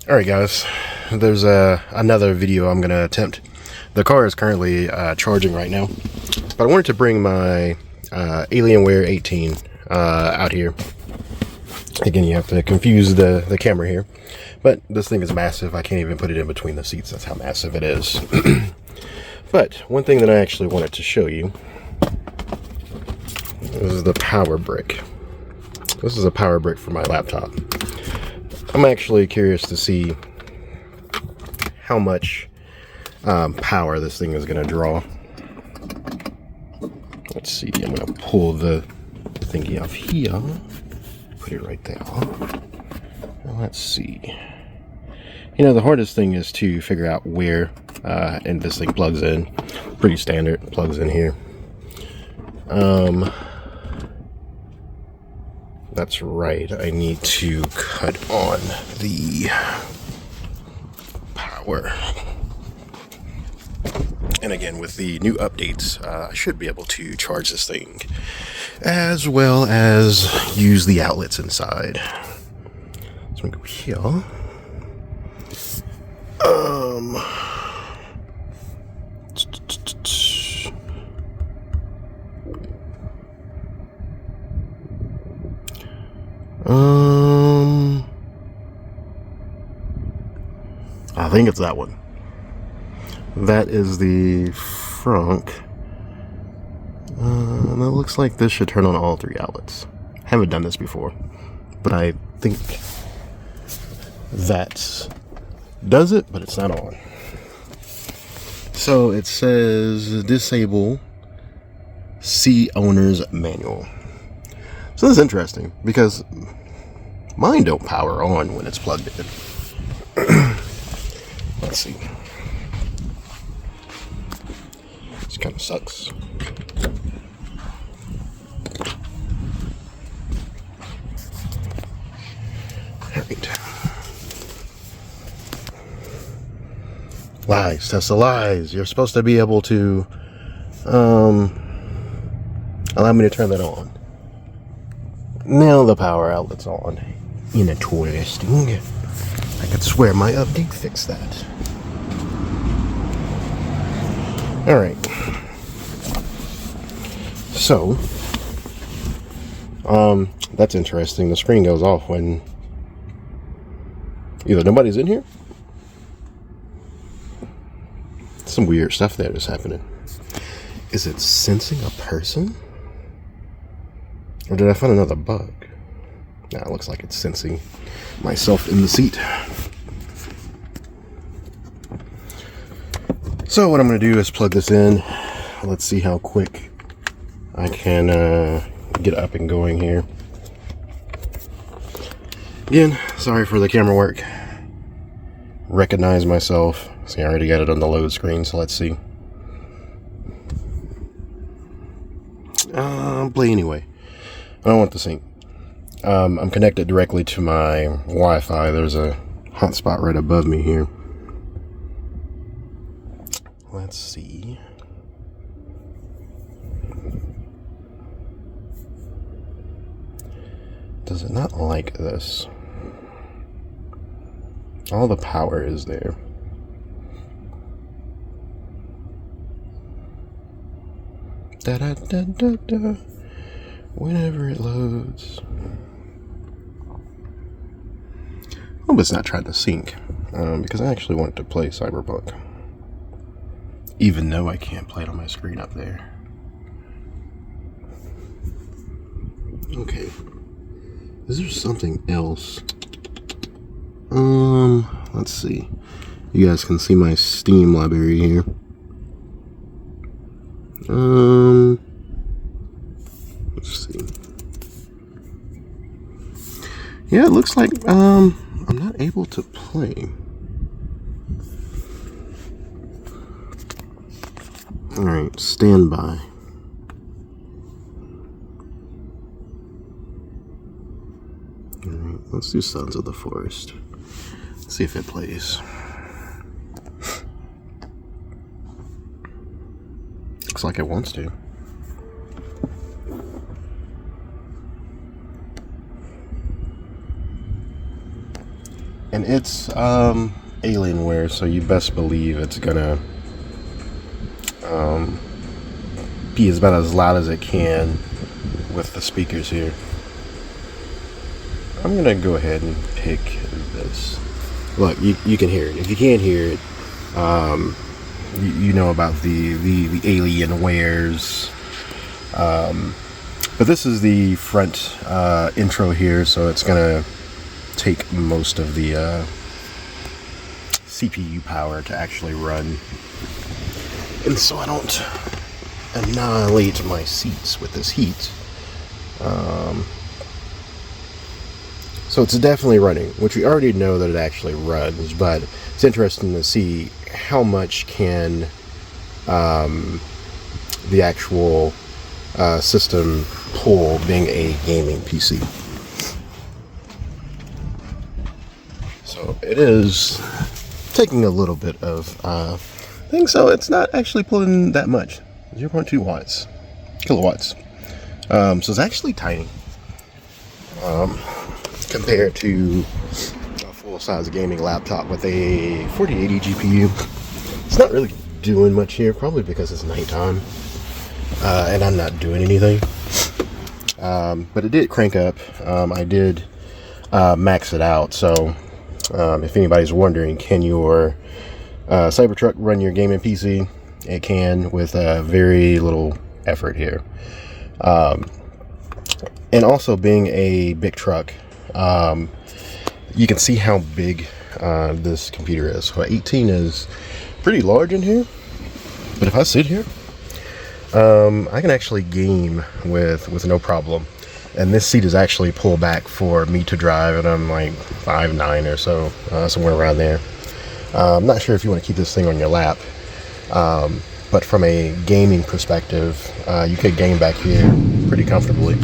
Alright guys, there's another video I'm going to attempt. The car is currently charging right now, but I wanted to bring my Alienware 18 out here. Again, you have to confuse the camera here, but this thing is massive. I can't even put it in between the seats. That's how massive it is. But one thing that I actually wanted to show you is the power brick. This is a power brick for my laptop. I'm actually curious to see how much power this thing is going to draw. Let's see, I'm going to pull the thingy off here, put it right there. Well, let's see. You know, the hardest thing is to figure out where and this thing plugs in. Pretty standard, plugs in here. That's right, I need to cut on the power. And again, with the new updates, I should be able to charge this thing as well as use the outlets inside. So we go here. I think it's that one. That is the front. That looks like this should turn on all three outlets. Haven't done this before, but I think that does it, but it's not on. So it says disable C owner's manual. So this is interesting because mine don't power on when it's plugged in. Let's see. This kind of sucks. Alright. Lies, Tesla lies. You're supposed to be able to allow me to turn that on. Now the power outlet's on. Interesting. I could swear my update fixed that. Alright. So, that's interesting. The screen goes off when either nobody's in here. Some weird stuff there is happening. Is it sensing a person? Or did I find another bug? Nah, it looks like it's sensing myself in the seat. So what I'm going to do is plug this in. Let's see how quick I can get up and going here. Again, sorry for the camera work. Recognize myself. See, I already got it on the load screen, so let's see. Play anyway. I don't want the sync. I'm connected directly to my Wi-Fi. There's a hotspot right above me here. Let's see. Does it not like this? All the power is there. Da da da da da. Whenever it loads. I hope it's not trying to sync, because I actually want to play Cybertruck, even though I can't play it on my screen up there. Okay, is there something else? Let's see. You guys can see my Steam library here. Let's see. Yeah, it looks like I'm not able to play. Alright, stand by. Alright, let's do Sons of the Forest. Let's see if it plays. Looks like it wants to. And it's Alienware, so you best believe it's gonna be about as loud as it can with the speakers here. I'm gonna go ahead and pick this. Look, you can hear it. If you can't hear it, you know about the Alienwares. But this is the front intro here, so it's gonna take most of the CPU power to actually run. And so I don't annihilate my seats with this heat. So it's definitely running, which we already know that it actually runs, but it's interesting to see how much can the actual system pull, being a gaming PC. So it is taking a little bit of thing, so it's not actually pulling that much. 0.2 watts, kilowatts. So it's actually tiny compared to a full-size gaming laptop with a 4080 GPU. It's not really doing much here, probably because it's nighttime and I'm not doing anything. But it did crank up. I did max it out, so if anybody's wondering, can your Cybertruck run your gaming PC? It can, with very little effort here. And also, being a big truck, you can see how big this computer is. So 18 is pretty large in here, but if I sit here, I can actually game with no problem. And this seat is actually pulled back for me to drive, and I'm like 5'9" or so, somewhere around there. I'm not sure if you want to keep this thing on your lap, but from a gaming perspective, you could game back here pretty comfortably.